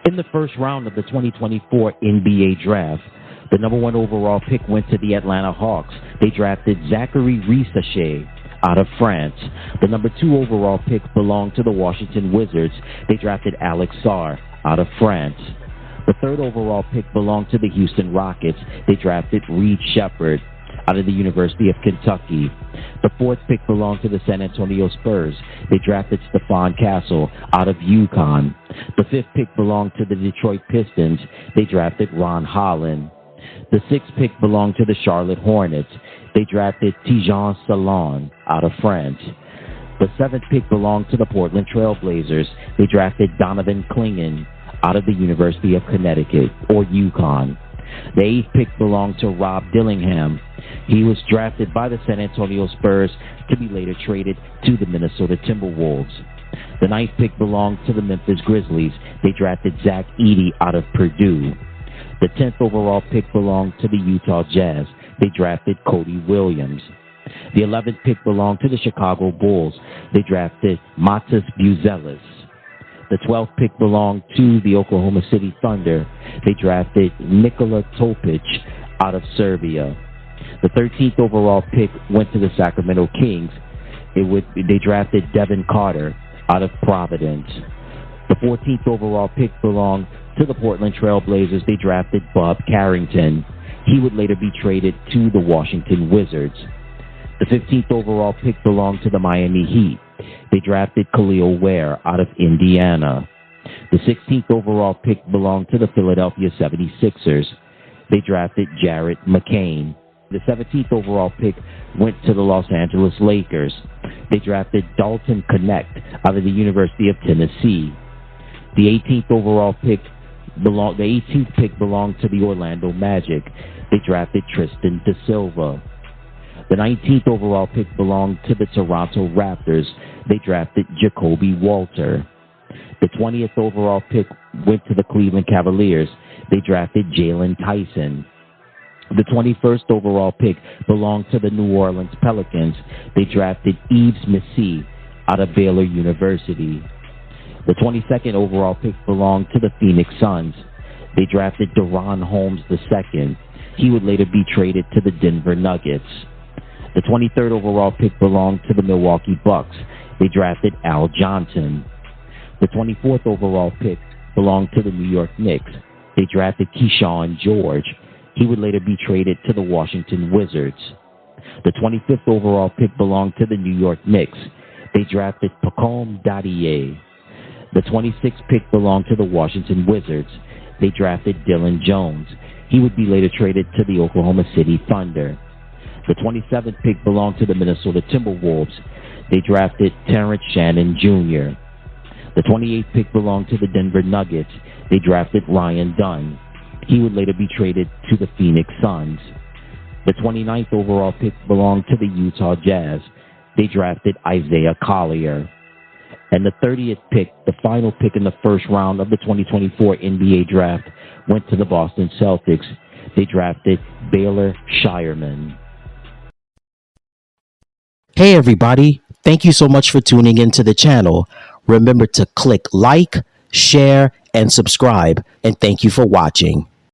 In the first round of the 2024 NBA Draft, the number 1 overall pick went to the Atlanta Hawks. They drafted Zaccharie Risacher out of France. The number 2 overall pick belonged to the Washington Wizards. They drafted Alex Sarr out of France. The 3rd overall pick belonged to the Houston Rockets. They drafted Reed Sheppard out of the University of Kentucky. The 4th pick belonged to the San Antonio Spurs. They drafted Stephon out of UConn. The 5th pick belonged to the Detroit Pistons. They drafted Ron Holland. The 6th pick belonged to the Charlotte Hornets. They drafted Tidjane Salaün out of France. The 7th pick belonged to the Portland Trail Blazers. They drafted Donovan Clingan out of the University of Connecticut, or UConn. The 8th pick belonged to Rob Dillingham. He was drafted by the San Antonio Spurs to be later traded to the Minnesota Timberwolves. The 9th pick belonged to the Memphis Grizzlies. They drafted Edey out of Purdue. The 10th overall pick belonged to the Utah Jazz. They drafted Cody Williams. The 11th pick belonged to the Chicago Bulls. They drafted Buzelis. The 12th pick belonged to the Oklahoma City Thunder. They drafted Nikola Topić out of Serbia. The 13th overall pick went to the Sacramento Kings. They drafted Devin out of Providence. The 14th overall pick belonged to the Portland Trail Blazers. They drafted Bob Carrington. He would later be traded to the Washington Wizards. The 15th overall pick belonged to the Miami Heat. They drafted Khalil Ware out of Indiana. The 16th overall pick belonged to the Philadelphia 76ers. They drafted Jared McCain. The 17th overall pick went to the Los Angeles Lakers. They drafted Dalton Connect out of the University of Tennessee. The 18th overall pick belonged to the Orlando Magic. They drafted Tristan da Silva. The 19th overall pick belonged to the Toronto Raptors. They drafted Jacoby Walter. The 20th overall pick went to the Cleveland Cavaliers. They drafted Jalen Tyson. The 21st overall pick belonged to the New Orleans Pelicans. They drafted Yves Messi out of Baylor University. The 22nd overall pick belonged to the Phoenix Suns. They drafted Deron Holmes II. He would later be traded to the Denver Nuggets. The 23rd overall pick belonged to the Milwaukee Bucks. They drafted Al Johnson. The 24th overall pick belonged to the New York Knicks. They drafted Keyshawn George. He would later be traded to the Washington Wizards. The 25th overall pick belonged to the New York Knicks. They drafted Pacome Dadier. The 26th pick belonged to the Washington Wizards. They drafted Dylan Jones. He would be later traded to the Oklahoma City Thunder. The 27th pick belonged to the Minnesota Timberwolves. They drafted Terrence Shannon Jr. The 28th pick belonged to the Denver Nuggets. They drafted Ryan Dunn. He would later be traded to the Phoenix Suns. The 29th overall pick belonged to the Utah Jazz. They drafted Isaiah Collier. And the 30th pick, the final pick in the first round of the 2024 NBA Draft, went to the Boston Celtics. They drafted Baylor Shireman. Hey everybody, thank you so much for tuning into the channel. Remember to click like, share, and subscribe, and thank you for watching.